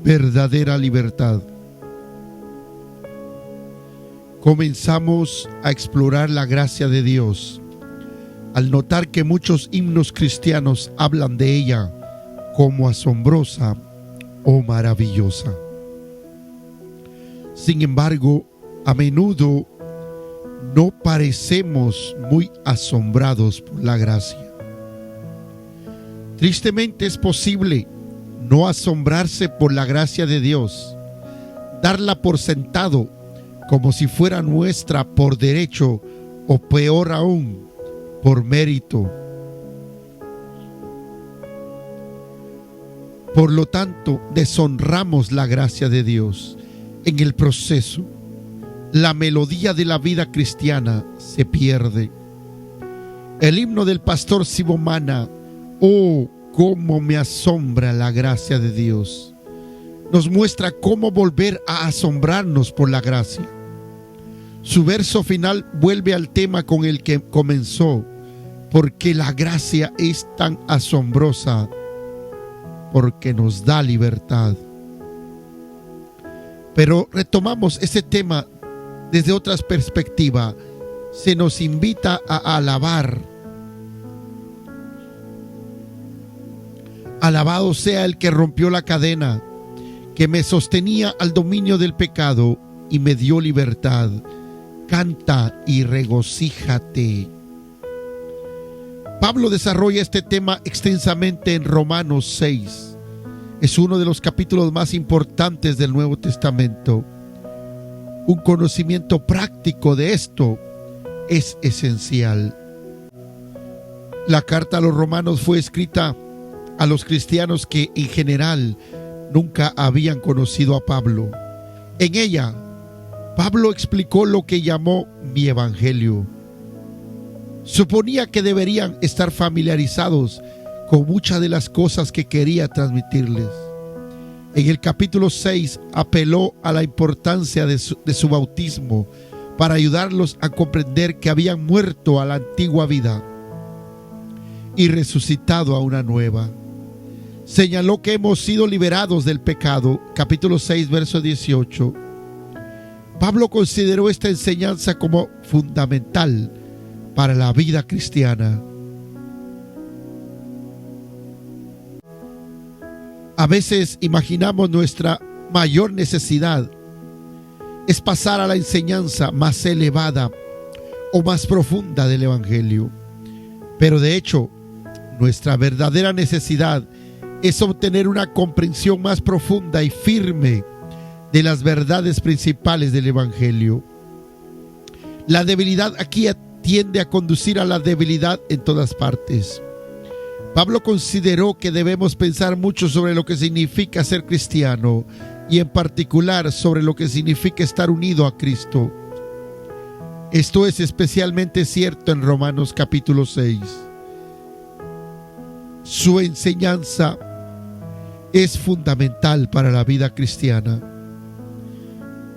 verdadera libertad. Comenzamos a explorar la gracia de Dios al notar que muchos himnos cristianos hablan de ella como asombrosa o maravillosa. Sin embargo, a menudo no parecemos muy asombrados por la gracia. Tristemente es posible no asombrarse por la gracia de Dios, darla por sentado como si fuera nuestra por derecho o peor aún, por mérito. Por lo tanto, deshonramos la gracia de Dios. En el proceso, la melodía de la vida cristiana se pierde. El himno del pastor Sibomana, oh, cómo me asombra la gracia de Dios, nos muestra cómo volver a asombrarnos por la gracia. Su verso final vuelve al tema con el que comenzó, porque la gracia es tan asombrosa, porque nos da libertad. Pero retomamos ese tema desde otra perspectiva. Se nos invita a alabar. Alabado sea el que rompió la cadena, que me sostenía al dominio del pecado y me dio libertad. Canta y regocíjate. Pablo desarrolla este tema extensamente en Romanos 6. Es uno de los capítulos más importantes del Nuevo Testamento. Un conocimiento práctico de esto es esencial. La carta a los romanos fue escrita a los cristianos que en general nunca habían conocido a Pablo. En ella, Pablo explicó lo que llamó mi evangelio. Suponía que deberían estar familiarizados con muchas de las cosas que quería transmitirles. En el capítulo 6 apeló a la importancia de su bautismo para ayudarlos a comprender que habían muerto a la antigua vida y resucitado a una nueva. Señaló que hemos sido liberados del pecado, capítulo 6, verso 18. Pablo consideró esta enseñanza como fundamental para la vida cristiana. A veces imaginamos nuestra mayor necesidad es pasar a la enseñanza más elevada o más profunda del Evangelio. Pero de hecho, nuestra verdadera necesidad es obtener una comprensión más profunda y firme de las verdades principales del Evangelio. La debilidad aquí tiende a conducir a la debilidad en todas partes. Pablo consideró que debemos pensar mucho sobre lo que significa ser cristiano y en particular sobre lo que significa estar unido a Cristo. Esto es especialmente cierto en Romanos capítulo 6. Su enseñanza es fundamental para la vida cristiana.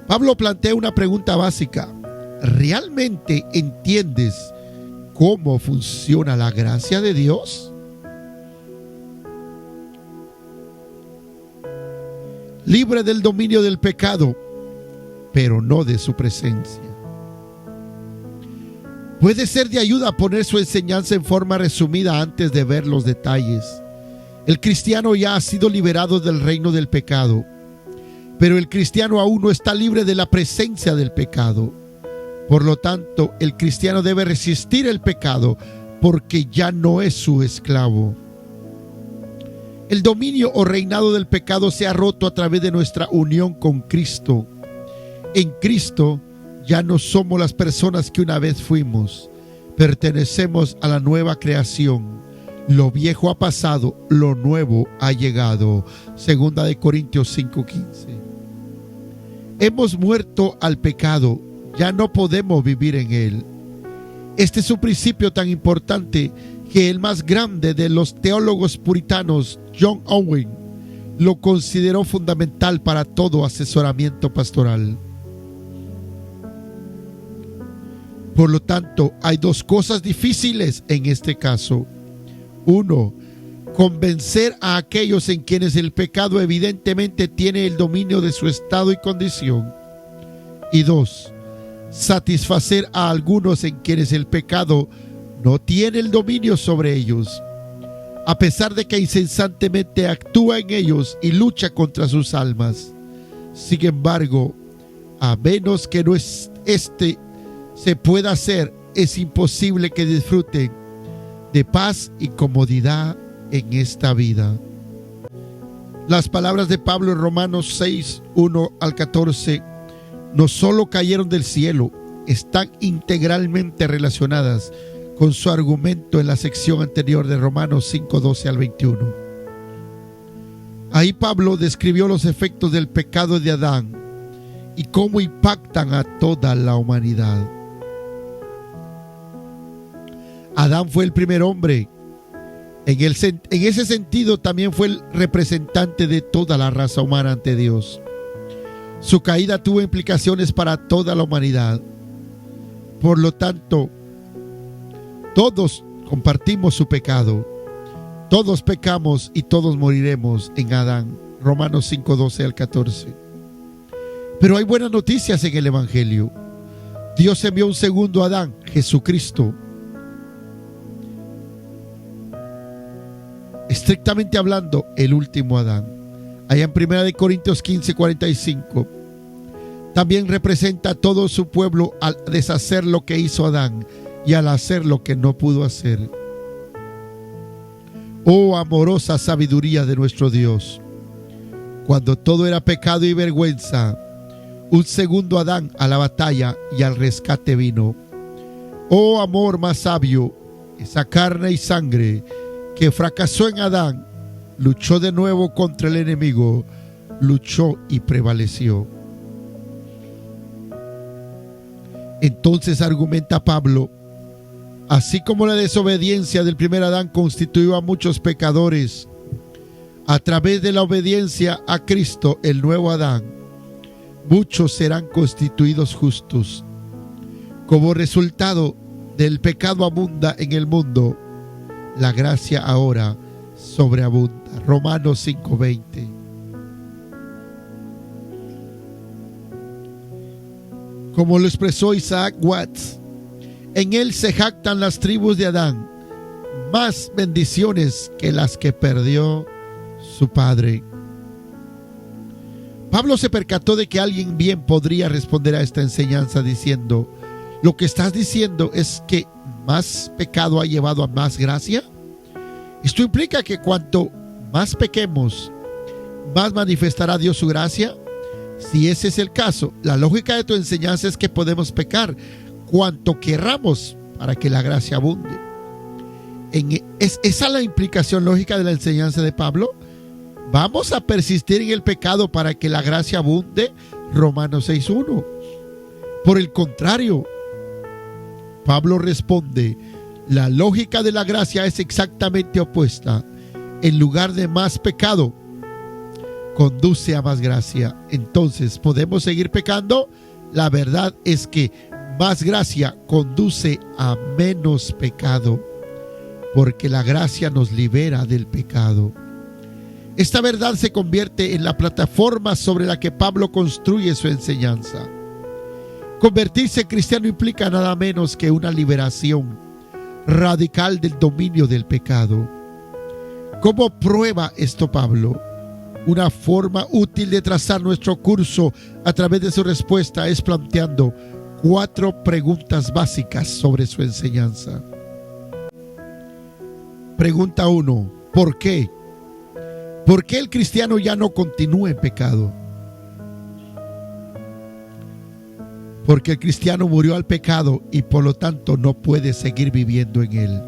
Pablo plantea una pregunta básica. ¿Realmente entiendes cómo funciona la gracia de Dios? Libre del dominio del pecado, pero no de su presencia. Puede ser de ayuda poner su enseñanza en forma resumida antes de ver los detalles. El cristiano ya ha sido liberado del reino del pecado, pero el cristiano aún no está libre de la presencia del pecado. Por lo tanto, el cristiano debe resistir el pecado porque ya no es su esclavo. El dominio o reinado del pecado se ha roto a través de nuestra unión con Cristo. En Cristo ya no somos las personas que una vez fuimos. Pertenecemos a la nueva creación. Lo viejo ha pasado, lo nuevo ha llegado. 2 Corintios 5:15. Hemos muerto al pecado, ya no podemos vivir en él. Este es un principio tan importante que el más grande de los teólogos puritanos, John Owen, lo consideró fundamental para todo asesoramiento pastoral. Por lo tanto, hay dos cosas difíciles en este caso. Uno, convencer a aquellos en quienes el pecado evidentemente tiene el dominio de su estado y condición. Y 2, satisfacer a algunos en quienes el pecado no tiene el dominio sobre ellos, a pesar de que incesantemente actúa en ellos y lucha contra sus almas. Sin embargo, a menos que no se pueda hacer, es imposible que disfruten de paz y comodidad en esta vida. Las palabras de Pablo en Romanos 6, 1 al 14, no solo cayeron del cielo, están integralmente relacionadas con su argumento en la sección anterior de Romanos 5, 12 al 21. Ahí Pablo describió los efectos del pecado de Adán y cómo impactan a toda la humanidad. Adán fue el primer hombre. En ese sentido también fue el representante de toda la raza humana ante Dios. Su caída tuvo implicaciones para toda la humanidad. Por lo tanto, todos compartimos su pecado. Todos pecamos y todos moriremos en Adán. Romanos 5, 12 al 14. Pero hay buenas noticias en el Evangelio. Dios envió un segundo Adán, Jesucristo. Estrictamente hablando, el último Adán. Allá en 1 Corintios 15, 45. También representa a todo su pueblo al deshacer lo que hizo Adán y al hacer lo que no pudo hacer. Oh amorosa sabiduría de nuestro Dios. Cuando todo era pecado y vergüenza, un segundo Adán a la batalla y al rescate vino. Oh amor más sabio, esa carne y sangre que fracasó en Adán, luchó de nuevo contra el enemigo, luchó y prevaleció. Entonces argumenta Pablo, así como la desobediencia del primer Adán constituyó a muchos pecadores, a través de la obediencia a Cristo, el nuevo Adán, muchos serán constituidos justos. Como resultado del pecado abunda en el mundo, la gracia ahora sobreabunda. Romanos 5:20. Como lo expresó Isaac Watts, en él se jactan las tribus de Adán, más bendiciones que las que perdió su padre. Pablo se percató de que alguien bien podría responder a esta enseñanza diciendo, ¿lo que estás diciendo es que más pecado ha llevado a más gracia? Esto implica que cuanto más pequemos, más manifestará Dios su gracia. Si ese es el caso, la lógica de tu enseñanza es que podemos pecar cuanto querramos para que la gracia abunde. ¿Es esa la implicación lógica de la enseñanza de Pablo? ¿Vamos a persistir en el pecado para que la gracia abunde? Romanos 6:1. Por el contrario, Pablo responde, la lógica de la gracia es exactamente opuesta. En lugar de más pecado, conduce a más gracia. Entonces, ¿podemos seguir pecando? La verdad es que más gracia conduce a menos pecado, porque la gracia nos libera del pecado. Esta verdad se convierte en la plataforma sobre la que Pablo construye su enseñanza. Convertirse en cristiano implica nada menos que una liberación radical del dominio del pecado. ¿Cómo prueba esto Pablo? Una forma útil de trazar nuestro curso a través de su respuesta es planteando 4 preguntas básicas sobre su enseñanza. Pregunta 1. ¿Por qué? ¿Por qué el cristiano ya no continúa en pecado? Porque el cristiano murió al pecado y por lo tanto no puede seguir viviendo en él.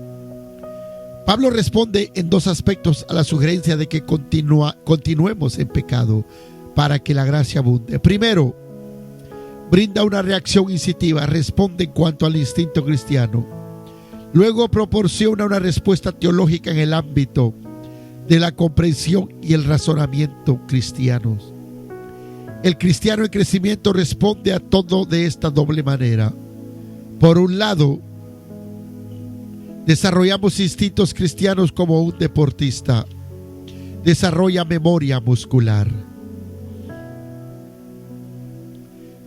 Pablo responde en 2 aspectos a la sugerencia de que continuemos en pecado para que la gracia abunde. Primero, brinda una reacción incitiva, responde en cuanto al instinto cristiano. Luego proporciona una respuesta teológica en el ámbito de la comprensión y el razonamiento cristianos. El cristiano en crecimiento responde a todo de esta doble manera. Por un lado, Desarrollamos instintos cristianos como un deportista desarrolla memoria muscular.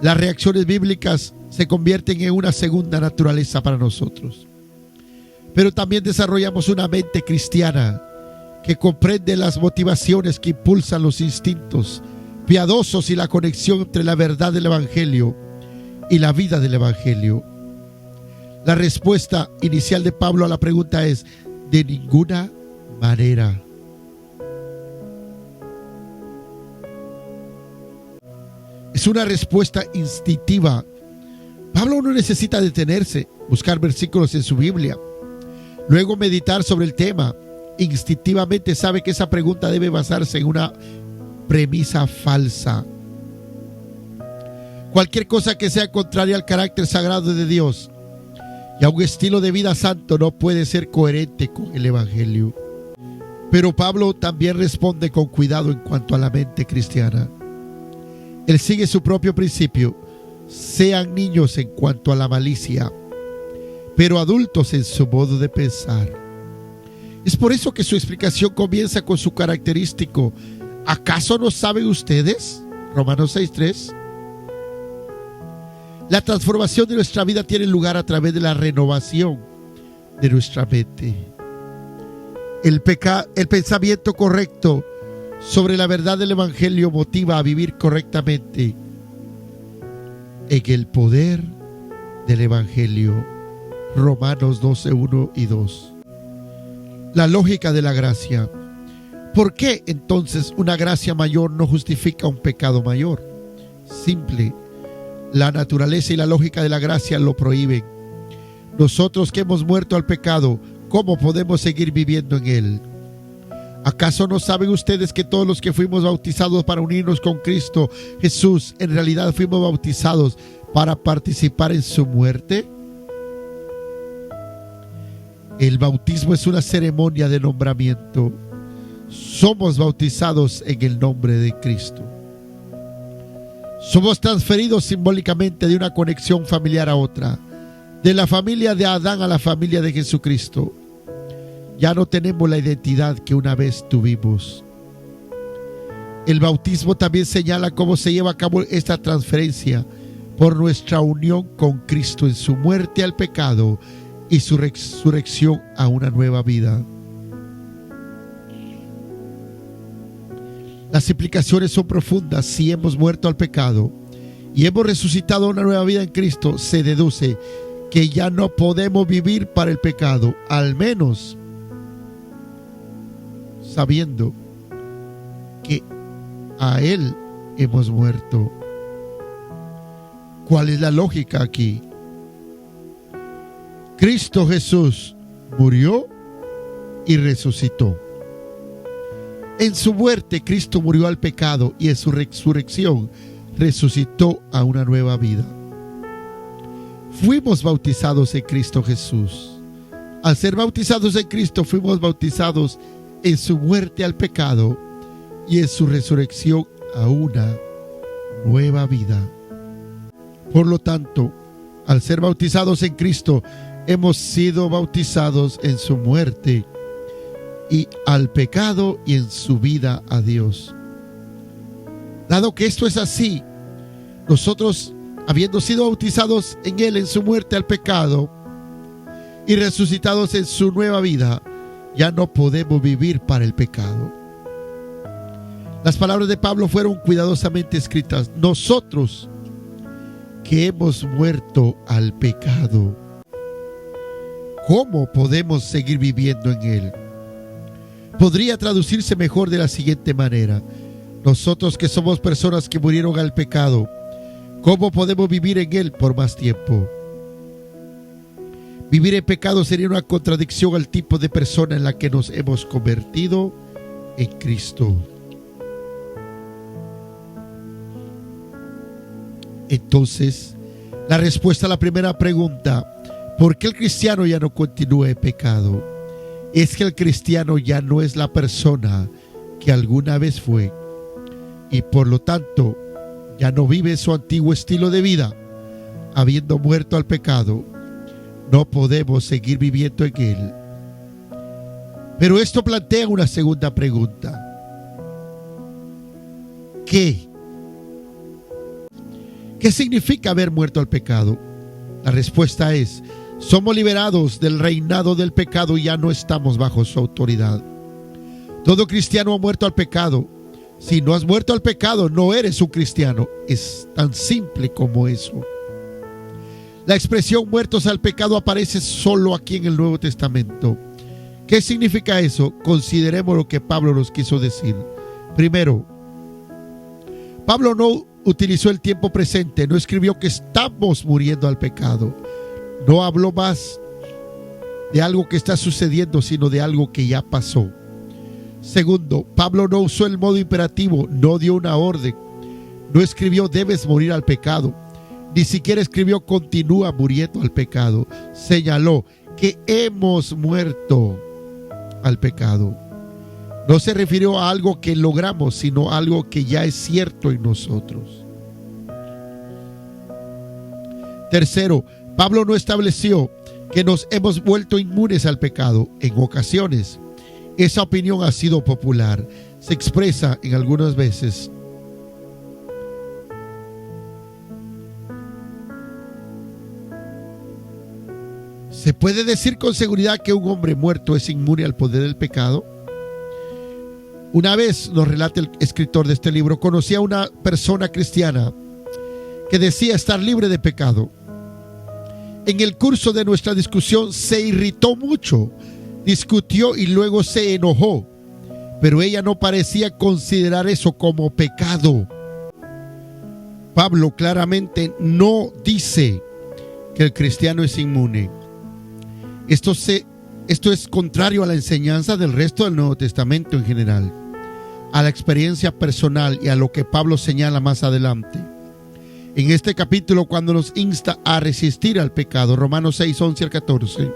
Las reacciones bíblicas se convierten en una segunda naturaleza para nosotros. Pero también desarrollamos una mente cristiana que comprende las motivaciones que impulsan los instintos piadosos y la conexión entre la verdad del Evangelio y la vida del Evangelio. La respuesta inicial de Pablo a la pregunta es: de ninguna manera. Es una respuesta instintiva. Pablo no necesita detenerse, buscar versículos en su Biblia, luego meditar sobre el tema. Instintivamente sabe que esa pregunta debe basarse en una premisa falsa. Cualquier cosa que sea contraria al carácter sagrado de Dios y a un estilo de vida santo no puede ser coherente con el Evangelio. Pero Pablo también responde con cuidado en cuanto a la mente cristiana. Él sigue su propio principio: sean niños en cuanto a la malicia, pero adultos en su modo de pensar. Es por eso que su explicación comienza con su característico: ¿acaso no saben ustedes? Romanos 6:3. La transformación de nuestra vida tiene lugar a través de la renovación de nuestra mente. El pensamiento correcto sobre la verdad del Evangelio motiva a vivir correctamente en el poder del Evangelio. Romanos 12:1 y 2. La lógica de la gracia. ¿Por qué entonces una gracia mayor no justifica un pecado mayor? Simple. La naturaleza y la lógica de la gracia lo prohíben. Nosotros que hemos muerto al pecado, ¿cómo podemos seguir viviendo en él? ¿Acaso no saben ustedes que todos los que fuimos bautizados para unirnos con Cristo Jesús, en realidad fuimos bautizados para participar en su muerte? El bautismo es una ceremonia de nombramiento. Somos bautizados en el nombre de Cristo. Somos transferidos simbólicamente de una conexión familiar a otra, de la familia de Adán a la familia de Jesucristo. Ya no tenemos la identidad que una vez tuvimos. El bautismo también señala cómo se lleva a cabo esta transferencia por nuestra unión con Cristo en su muerte al pecado y su resurrección a una nueva vida. Las implicaciones son profundas. Si hemos muerto al pecado y hemos resucitado a una nueva vida en Cristo, se deduce que ya no podemos vivir para el pecado, al menos sabiendo que a Él hemos muerto. ¿Cuál es la lógica aquí? Cristo Jesús murió y resucitó. En su muerte Cristo murió al pecado y en su resurrección resucitó a una nueva vida. Fuimos bautizados en Cristo Jesús. Al ser bautizados en Cristo, fuimos bautizados en su muerte al pecado y en su resurrección a una nueva vida. Por lo tanto, al ser bautizados en Cristo, hemos sido bautizados en su muerte y al pecado y en su vida a Dios. Dado que esto es así, nosotros, habiendo sido bautizados en Él en su muerte al pecado y resucitados en su nueva vida, ya no podemos vivir para el pecado. Las palabras de Pablo fueron cuidadosamente escritas. Nosotros que hemos muerto al pecado, ¿cómo podemos seguir viviendo en él? Podría traducirse mejor de la siguiente manera: nosotros que somos personas que murieron al pecado, ¿cómo podemos vivir en él por más tiempo? Vivir en pecado sería una contradicción al tipo de persona en la que nos hemos convertido en Cristo. Entonces, la respuesta a la primera pregunta, ¿por qué el cristiano ya no continúa en pecado? Es que el cristiano ya no es la persona que alguna vez fue y por lo tanto ya no vive su antiguo estilo de vida. Habiendo muerto al pecado, no podemos seguir viviendo en él. Pero esto plantea una segunda pregunta. ¿Qué significa haber muerto al pecado? La respuesta es: somos liberados del reinado del pecado y ya no estamos bajo su autoridad. Todo cristiano ha muerto al pecado. Si no has muerto al pecado, no eres un cristiano. Es tan simple como eso. La expresión muertos al pecado aparece solo aquí en el Nuevo Testamento. ¿Qué significa eso? Consideremos lo que Pablo nos quiso decir. Primero, Pablo no utilizó el tiempo presente, no escribió que estamos muriendo al pecado. No habló más de algo que está sucediendo, sino de algo que ya pasó. Segundo, Pablo no usó el modo imperativo, no dio una orden, no escribió debes morir al pecado, ni siquiera escribió continúa muriendo al pecado. Señaló que hemos muerto al pecado. No se refirió a algo que logramos, sino a algo que ya es cierto en nosotros. Tercero, Pablo no estableció que nos hemos vuelto inmunes al pecado. En ocasiones, esa opinión ha sido popular. Se expresa en algunas veces. ¿Se puede decir con seguridad que un hombre muerto es inmune al poder del pecado? Una vez, nos relata el escritor de este libro, conocí a una persona cristiana que decía estar libre de pecado. En el curso de nuestra discusión se irritó mucho, discutió y luego se enojó, pero ella no parecía considerar eso como pecado. Pablo claramente no dice que el cristiano es inmune. Esto es contrario a la enseñanza del resto del Nuevo Testamento en general, a la experiencia personal y a lo que Pablo señala más adelante. En este capítulo, cuando nos insta a resistir al pecado, Romanos 6, 11 al 14,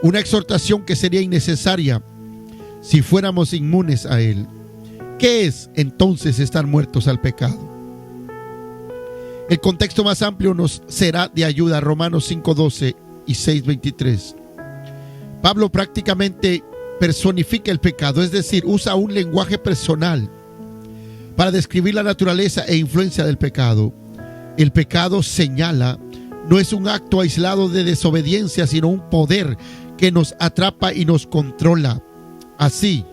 una exhortación que sería innecesaria si fuéramos inmunes a él. ¿Qué es entonces estar muertos al pecado? El contexto más amplio nos será de ayuda. Romanos 5:12 y 6:23. Pablo prácticamente personifica el pecado, es decir, usa un lenguaje personal para describir la naturaleza e influencia del pecado. El pecado, señala, no es un acto aislado de desobediencia, sino un poder que nos atrapa y nos controla. Así,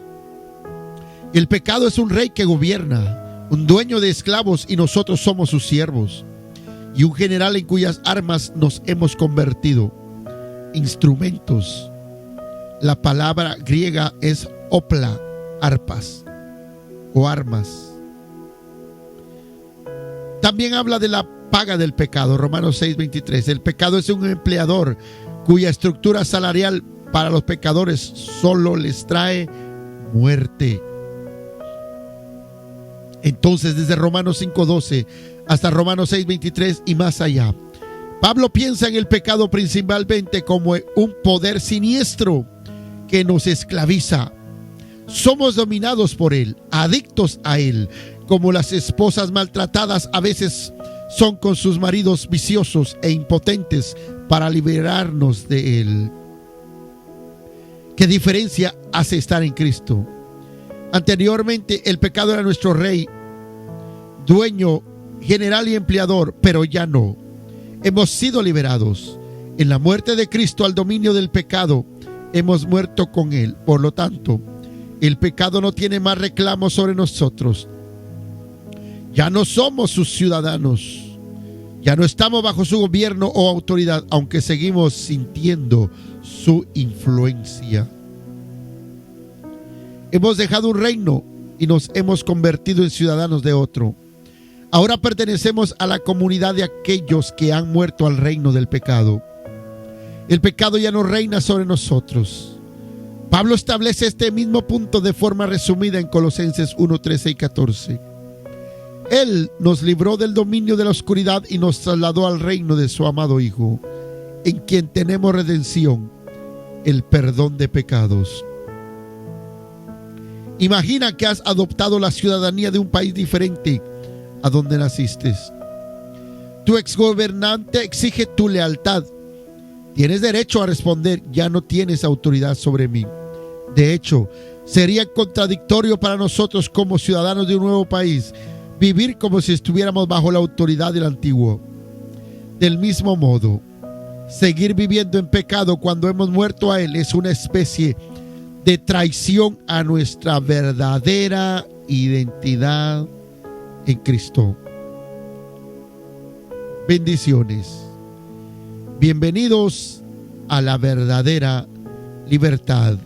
el pecado es un rey que gobierna, un dueño de esclavos y nosotros somos sus siervos, y un general en cuyas armas nos hemos convertido, instrumentos. La palabra griega es opla, arpas o armas. También habla de la paga del pecado, Romanos 6:23. El pecado es un empleador cuya estructura salarial para los pecadores solo les trae muerte. Entonces, desde Romanos 5:12 hasta Romanos 6:23 y más allá, Pablo piensa en el pecado principalmente como un poder siniestro que nos esclaviza. Somos dominados por él, adictos a él, como las esposas maltratadas a veces son con sus maridos viciosos e impotentes para liberarnos de él. ¿Qué diferencia hace estar en Cristo? Anteriormente el pecado era nuestro rey, dueño, general y empleador, pero ya no. Hemos sido liberados. En la muerte de Cristo al dominio del pecado, hemos muerto con él. Por lo tanto, el pecado no tiene más reclamo sobre nosotros. Ya no somos sus ciudadanos. Ya no estamos bajo su gobierno o autoridad, aunque seguimos sintiendo su influencia. Hemos dejado un reino y nos hemos convertido en ciudadanos de otro. Ahora pertenecemos a la comunidad de aquellos que han muerto al reino del pecado. El pecado ya no reina sobre nosotros. Pablo establece este mismo punto de forma resumida en Colosenses 1, 13 y 14. Él nos libró del dominio de la oscuridad y nos trasladó al reino de su amado Hijo, en quien tenemos redención, el perdón de pecados. Imagina que has adoptado la ciudadanía de un país diferente a donde naciste. Tu exgobernante exige tu lealtad. Tienes derecho a responder, ya no tienes autoridad sobre mí. De hecho, sería contradictorio para nosotros como ciudadanos de un nuevo país vivir como si estuviéramos bajo la autoridad del antiguo. Del mismo modo, seguir viviendo en pecado cuando hemos muerto a él es una especie de traición a nuestra verdadera identidad en Cristo. Bendiciones. Bienvenidos a la verdadera libertad.